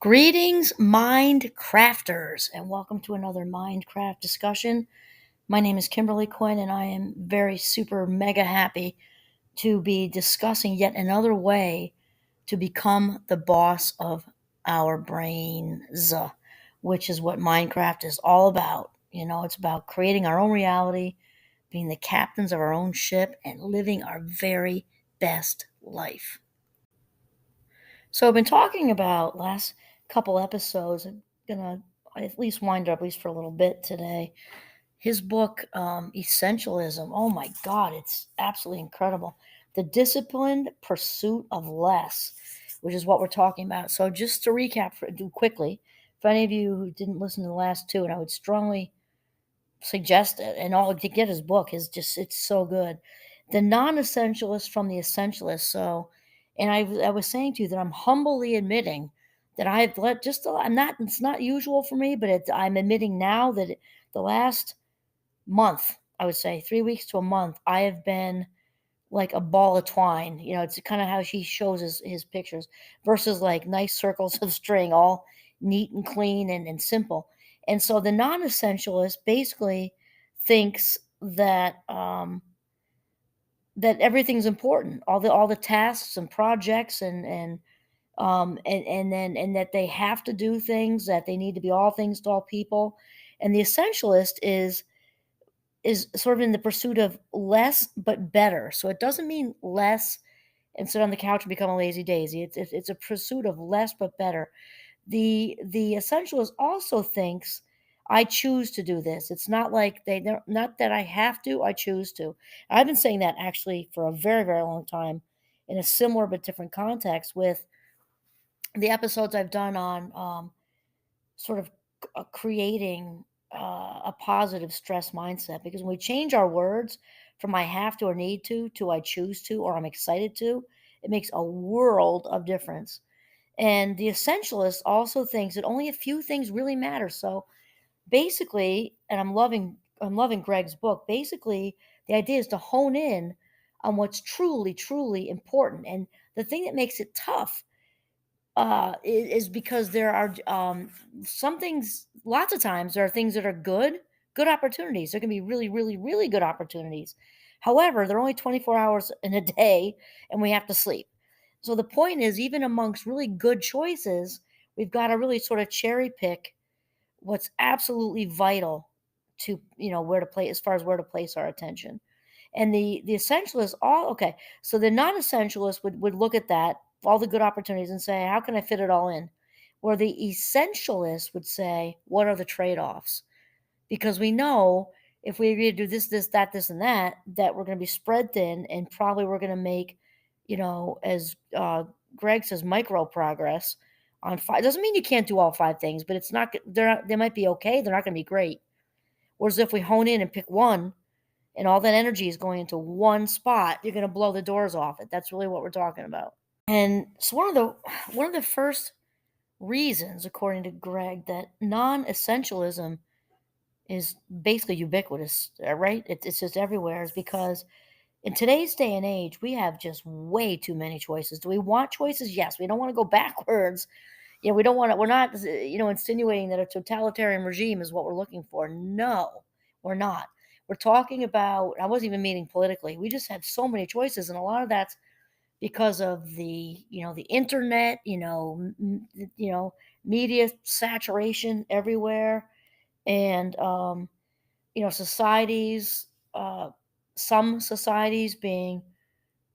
Greetings, mind crafters, and welcome to another Mindcraft discussion. My name is Kimberly Quinn, and I am very super mega happy to be discussing yet another way to become the boss of our brains, which is what Minecraft is all about. It's about creating our own reality, being the captains of our own ship, and living our very best life. So I've been talking about last couple episodes. I'm gonna at least wind up at least for a little bit today. His book, Essentialism. Oh my God, it's absolutely incredible. The Disciplined Pursuit of Less, which is what we're talking about. So just to recap do quickly, for any of you who didn't listen to the last two, and I would strongly suggest it, and all to get his book is just it's so good. The non-essentialist from the essentialist. So, and I was saying to you that I'm humbly admitting that I've let just I'm not it's not usual for me, but I'm admitting now that the last month, I would say 3 weeks to a month, I have been like a ball of twine. It's kind of how she shows his pictures versus like nice circles of string, all neat and clean and simple. And so the non-essentialist basically thinks that everything's important, all the tasks and projects and that they have to do things, that they need to be all things to all people. And the essentialist is sort of in the pursuit of less but better. So it doesn't mean less and sit on the couch and become a lazy daisy. It's a pursuit of less but better. The essentialist also thinks I choose to do this. It's not like they're not that I have to, I choose to. I've been saying that actually for a very, very long time in a similar but different context with the episodes I've done on sort of creating a positive stress mindset, because when we change our words from I have to or need to I choose to or I'm excited to, it makes a world of difference. And the essentialist also thinks that only a few things really matter. So basically, and I'm loving Greg's book. Basically, the idea is to hone in on what's truly, truly important. And the thing that makes it tough is because there are some things. Lots of times, there are things that are good opportunities. There can be really, really, really good opportunities. However, they're only 24 hours in a day, and we have to sleep. So the point is, even amongst really good choices, we've got to really sort of cherry pick what's absolutely vital to where to play as far as where to place our attention. And the essentialist, all okay. So the non-essentialist would look at that, all the good opportunities, and say, how can I fit it all in? Where the essentialist would say, what are the trade-offs? Because we know if we agree to do this, that, this, and that we're going to be spread thin, and probably we're going to make, as Greg says, micro progress on five. Doesn't mean you can't do all five things, but it's not. They might be okay. They're not going to be great. Whereas if we hone in and pick one, and all that energy is going into one spot, you're going to blow the doors off it. That's really what we're talking about. And so one of the first reasons, according to Greg, that non-essentialism is basically ubiquitous, right? It's just everywhere, is because in today's day and age, we have just way too many choices. Do we want choices? Yes. We don't want to go backwards. We don't want to, we're not, insinuating that a totalitarian regime is what we're looking for. No, we're not. We're talking about, I wasn't even meaning politically. We just have so many choices. And a lot of that's because of the internet, media saturation everywhere. And, societies, some societies being,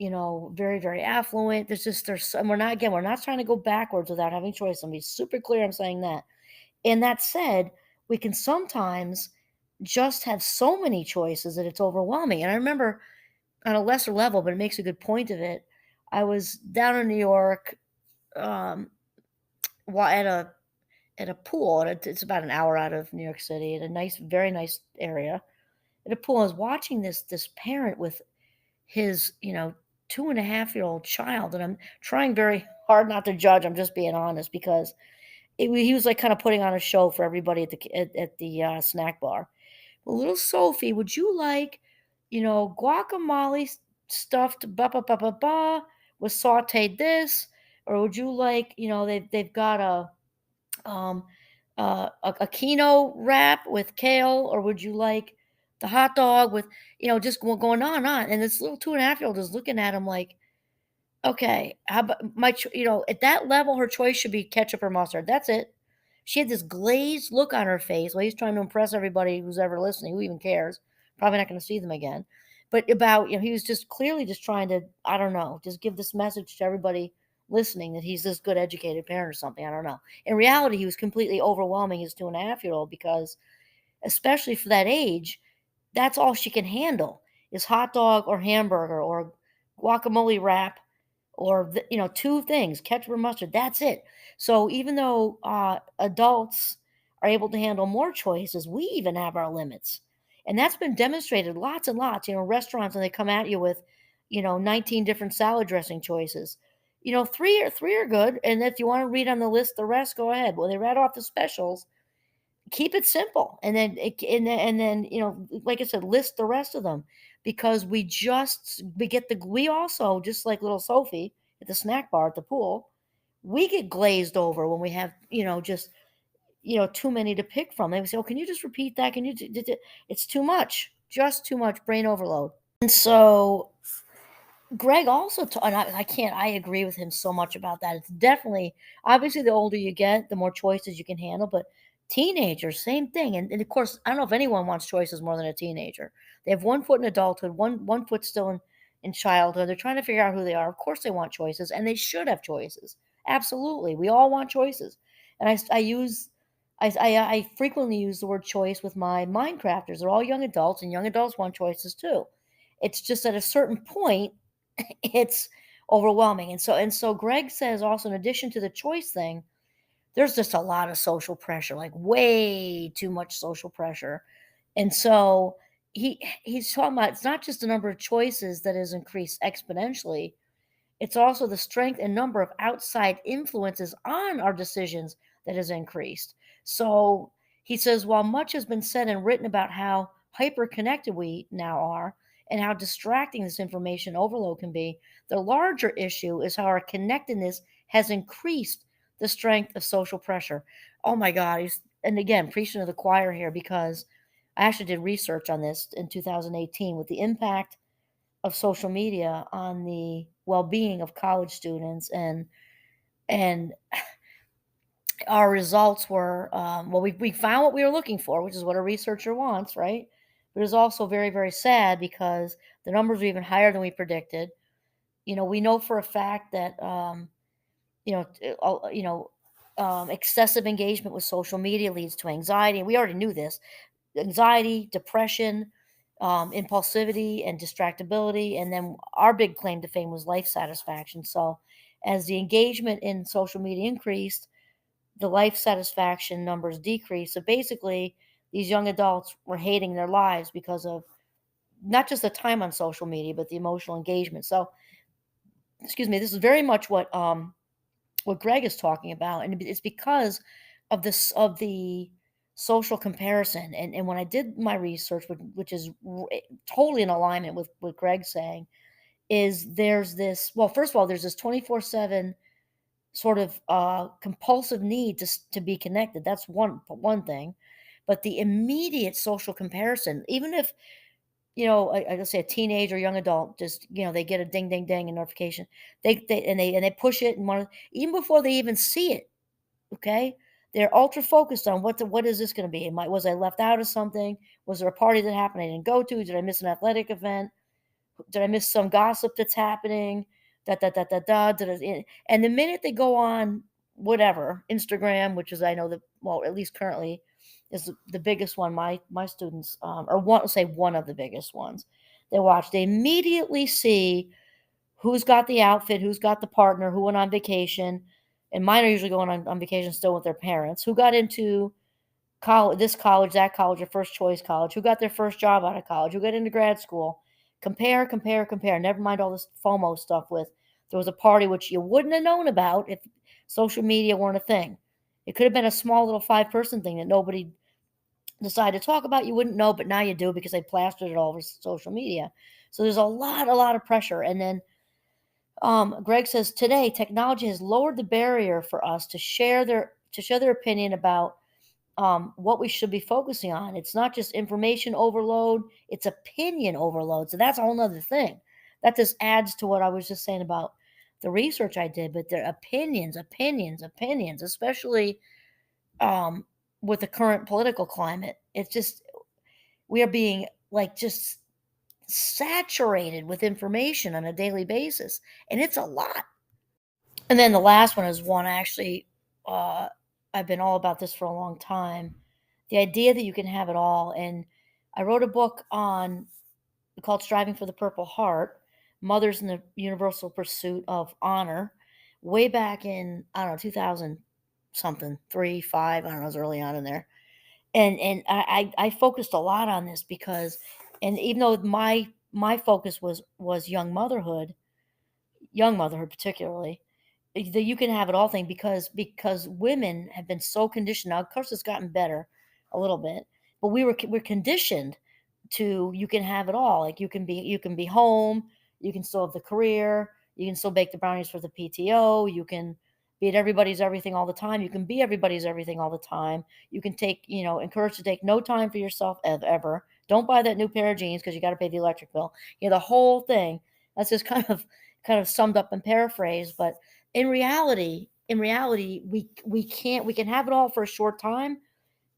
very, very affluent. And we're not trying to go backwards without having choice. Let me be super clear. I'm saying that. And that said, we can sometimes just have so many choices that it's overwhelming. And I remember on a lesser level, but it makes a good point of it. I was down in New York, um, at a pool. It's about an hour out of New York City, at a nice, very nice area. At a pool, I was watching this parent with his 2.5-year-old child, and I'm trying very hard not to judge. I'm just being honest, because he was like kind of putting on a show for everybody at the snack bar. Well, little Sophie, would you like, guacamole stuffed ba ba ba with sauteed this, or would you like, they've got a um, a quinoa wrap with kale, or would you like the hot dog with, just going on and on. And this little 2.5-year-old is looking at him like, okay, how about at that level, her choice should be ketchup or mustard. That's it. She had this glazed look on her face while he's trying to impress everybody who's ever listening. Who even cares? Probably not going to see them again. But about, he was just clearly just trying to, I don't know, just give this message to everybody listening that he's this good educated parent or something. I don't know. In reality, he was completely overwhelming his 2.5-year-old because, especially for that age, that's all she can handle is hot dog or hamburger or guacamole wrap or two things, ketchup or mustard. That's it. So even though adults are able to handle more choices, we even have our limits, and that's been demonstrated lots and lots. Restaurants, and they come at you with 19 different salad dressing choices. Three are good, and if you want to read on the list the rest, go ahead. Well, they read off the specials. Keep it simple, and then like I said, list the rest of them, because we also, just like little Sophie at the snack bar at the pool, we get glazed over when we have, just, too many to pick from. They would say, "Oh, can you just repeat that? Can you it's too much, just too much brain overload." And so Greg also, and I agree with him so much about that. It's definitely, obviously, the older you get, the more choices you can handle. But teenagers, same thing. And of course, I don't know if anyone wants choices more than a teenager. They have one foot in adulthood, one foot still in childhood. They're trying to figure out who they are. Of course, they want choices, and they should have choices. Absolutely, we all want choices. And I frequently use the word choice with my Minecrafters. They're all young adults, and young adults want choices too. It's just at a certain point it's overwhelming. And so Greg says also, in addition to the choice thing, there's just a lot of social pressure, like way too much social pressure. And so he's talking about, it's not just the number of choices that has increased exponentially, it's also the strength and number of outside influences on our decisions that has increased. So he says, while much has been said and written about how hyper connected we now are and how distracting this information overload can be, the larger issue is how our connectedness has increased the strength of social pressure. Oh my God. And again, preaching to the choir here, because I actually did research on this in 2018 with the impact of social media on the well-being of college students, and our results were, well, we found what we were looking for, which is what a researcher wants, right? But it's also very, very sad because the numbers are even higher than we predicted. We know for a fact that excessive engagement with social media leads to anxiety, and we already knew this: anxiety, depression, impulsivity, and distractibility. And then our big claim to fame was life satisfaction. So, as the engagement in social media increased, the life satisfaction numbers decreased. So, basically, these young adults were hating their lives because of not just the time on social media, but the emotional engagement. So, excuse me, this is very much what Greg is talking about, and it's because of the social comparison. And when I did my research, which is totally in alignment with what Greg's saying, is there's this. Well, first of all, there's this 24/7 sort of compulsive need to be connected. That's one thing, but the immediate social comparison, even if I just say a teenager, young adult, just they get a ding, ding, ding, a notification. They push it and want to, even before they even see it. Okay, they're ultra focused on what is this going to be? Was I left out of something? Was there a party that happened I didn't go to? Did I miss an athletic event? Did I miss some gossip that's happening? Da da da da da. And the minute they go on whatever Instagram, which is, I know that, well, at least currently, is the biggest one. My students, or one, say one of the biggest ones, they watch. They immediately see who's got the outfit, who's got the partner, who went on vacation, and mine are usually going on vacation still with their parents. Who got into college, this college, that college, their first choice college, who got their first job out of college, who got into grad school. Compare, compare, compare. Never mind all this FOMO stuff with, there was a party which you wouldn't have known about if social media weren't a thing. It could have been a small little 5-person thing that nobody decided to talk about. You wouldn't know, but now you do because they plastered it all over social media. So there's a lot of pressure. And then Greg says, today technology has lowered the barrier for us to share their opinion about what we should be focusing on. It's not just information overload, it's opinion overload. So that's a whole nother thing. That just adds to what I was just saying about the research I did, but their opinions, opinions, opinions, especially um, with the current political climate. It's just, we are being like just saturated with information on a daily basis, and it's a lot. And then the last one is one actually, uh, I've been all about this for a long time. The idea that you can have it all. And I wrote a book on called Striving for the Purple Heart, Mothers in the Universal Pursuit of Honor, way back in, I don't know, 2000 something, 3, 5, I don't know, it was early on in there. And I focused a lot on this because, and even though my focus was young motherhood particularly, that you can have it all thing, because women have been so conditioned. Now of course it's gotten better a little bit, but we're conditioned to, you can have it all. Like you can be home, you can still have the career, you can still bake the brownies for the PTO, you can be at everybody's everything all the time, you can be everybody's everything all the time, you can take, encouraged to take no time for yourself ever. Don't buy that new pair of jeans because you got to pay the electric bill. The whole thing. That's just kind of summed up and paraphrased. But in reality, we can have it all for a short time,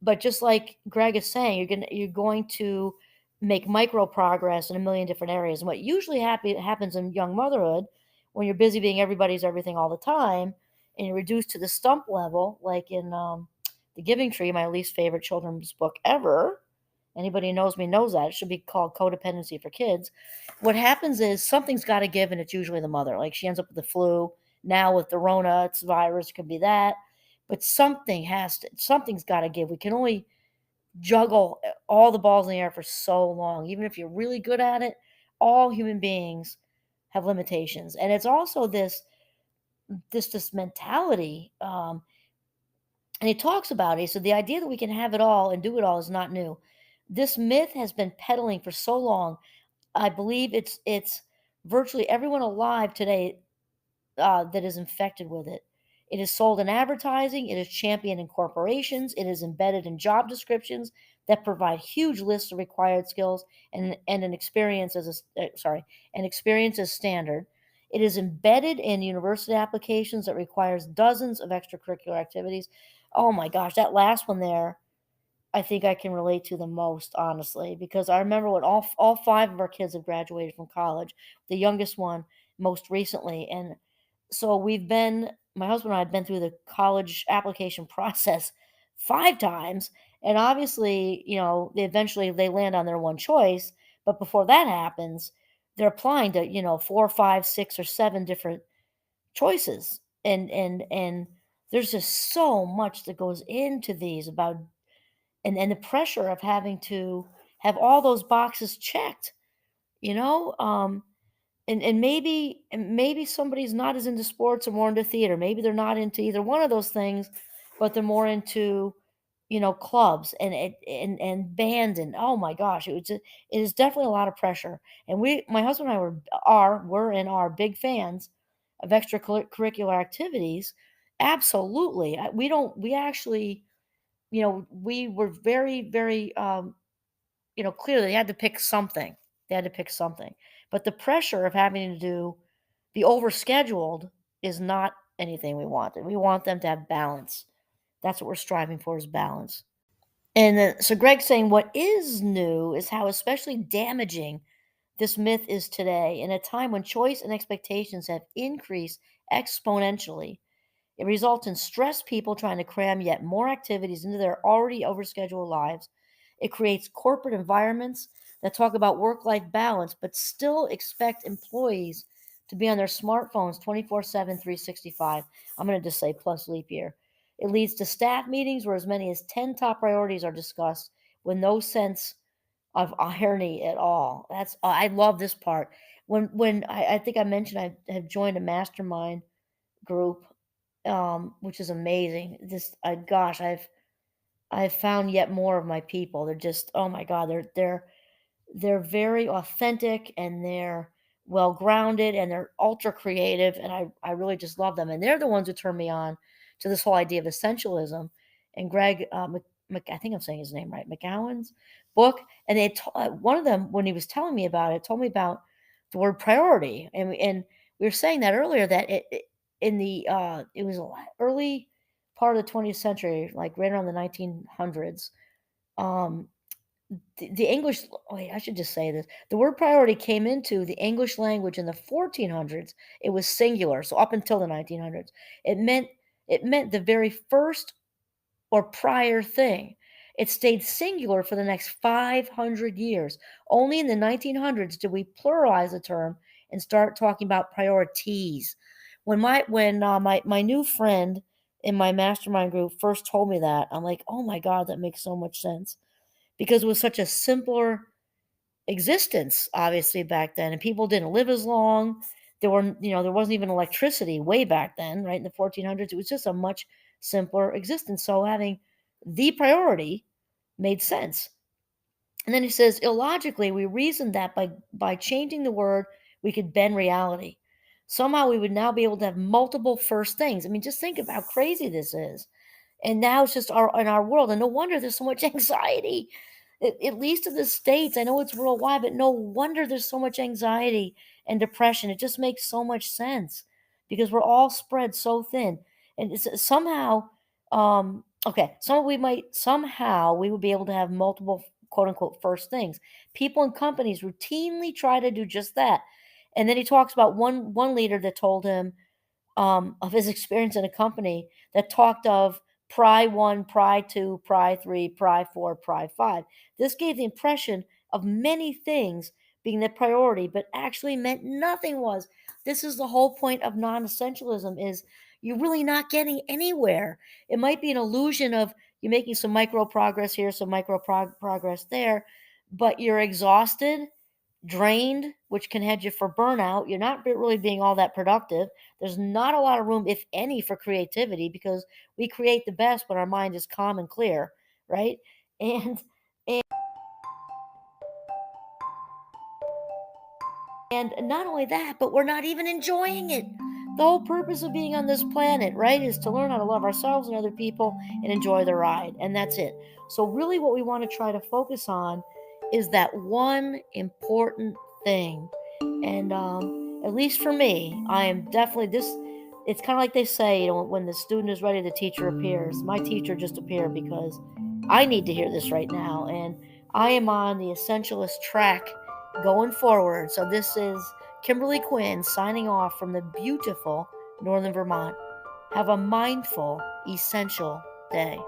but just like Greg is saying, you're going to make micro progress in a million different areas. And what usually happens in young motherhood, when you're busy being everybody's everything all the time, and you're reduced to the stump level, like in The Giving Tree, my least favorite children's book ever. Anybody who knows me knows that. It should be called Codependency for Kids. What happens is something's got to give, and it's usually the mother. Like she ends up with the flu. Now with the Rona, it's virus, it could be that. But something's got to give. We can only juggle all the balls in the air for so long. Even if you're really good at it, all human beings have limitations. And it's also this mentality. And he talks about it. So the idea that we can have it all and do it all is not new. This myth has been peddling for so long. I believe it's virtually everyone alive today that is infected with it. It is sold in advertising, it is championed in corporations, it is embedded in job descriptions that provide huge lists of required skills and an experience an experience as standard. It is embedded in university applications that requires dozens of extracurricular activities. Oh my gosh, that last one there, I think I can relate to the most, honestly, because I remember when all five of our kids have graduated from college, the youngest one most recently. And so my husband and I have been through the college application process 5 times. And obviously, they land on their one choice. But before that happens, they're applying to, 4, 5, 6, or 7 different choices. And there's just so much that goes into these about, and the pressure of having to have all those boxes checked, you know? And maybe somebody's not as into sports or more into theater. Maybe they're not into either one of those things, but they're more into, clubs and band, and oh my gosh, it is definitely a lot of pressure. And my husband and I were big fans of extracurricular activities. Absolutely. We actually, we were very, very, clearly they had to pick something. They had to pick something. But the pressure of having to be overscheduled is not anything we want. We want them to have balance. That's what we're striving for, is balance. And then, so Greg's saying what is new is how especially damaging this myth is today, in a time when choice and expectations have increased exponentially. It results in stressed people trying to cram yet more activities into their already overscheduled lives. It creates corporate environments that talk about work life balance, but still expect employees to be on their smartphones 24/7, 365. I'm going to just say plus leap year. It leads to staff meetings where as many as 10 top priorities are discussed with no sense of irony at all. I love this part. When I think I mentioned I have joined a mastermind group, which is amazing. Gosh, I've found yet more of my people. They're just, oh my God, they're very authentic, and they're well grounded, and they're ultra creative, and I really just love them. And they're the ones who turn me on to this whole idea of essentialism. And Greg, I think I'm saying his name right, McGowan's book, and one of them, when he was telling me about it, told me about the word priority, and we were saying that earlier, that in the it was a early part of the 20th century, like right around the 1900s. Um, the English, wait, I should just say this. The word priority came into the English language in the 1400s. It was singular. So up until the 1900s, it meant the very first or prior thing. It stayed singular for the next 500 years. Only in the 1900s did we pluralize the term and start talking about priorities. When my new friend in my mastermind group first told me that, I'm like, oh my God, that makes so much sense, because it was such a simpler existence, obviously, back then, and people didn't live as long. There wasn't even electricity way back then, right? In the 1400s, it was just a much simpler existence. So having the priority made sense. And then he says, illogically, we reasoned that by changing the word, we could bend reality. Somehow we would now be able to have multiple first things. I mean, just think of how crazy this is. And now it's just in our world, and no wonder there's so much anxiety, at least in the States. I know it's worldwide, but no wonder there's so much anxiety and depression. It just makes so much sense because we're all spread so thin. And somehow, okay, somehow we would be able to have multiple quote unquote first things. People and companies routinely try to do just that. And then he talks about one leader that told him, of his experience in a company, that talked of Pry 1, Pry 2, Pry 3, Pry 4, Pry 5. This gave the impression of many things being the priority, but actually meant nothing was. This is the whole point of non-essentialism, is you're really not getting anywhere. It might be an illusion of you're making some micro progress here, some micro progress there, but you're exhausted, drained, which can head you for burnout. You're not really being all that productive. There's not a lot of room, if any, for creativity, because we create the best when our mind is calm and clear, right? And and not only that, but we're not even enjoying it. The whole purpose of being on this planet, right, is to learn how to love ourselves and other people and enjoy the ride. And that's it. So, really, what we want to try to focus on is that one important thing. And at least for me, I am definitely this. It's kind of like they say, when the student is ready, the teacher appears. My teacher just appeared because I need to hear this right now. And I am on the essentialist track going forward. So this is Kimberly Quinn signing off from the beautiful Northern Vermont. Have a mindful, essential day.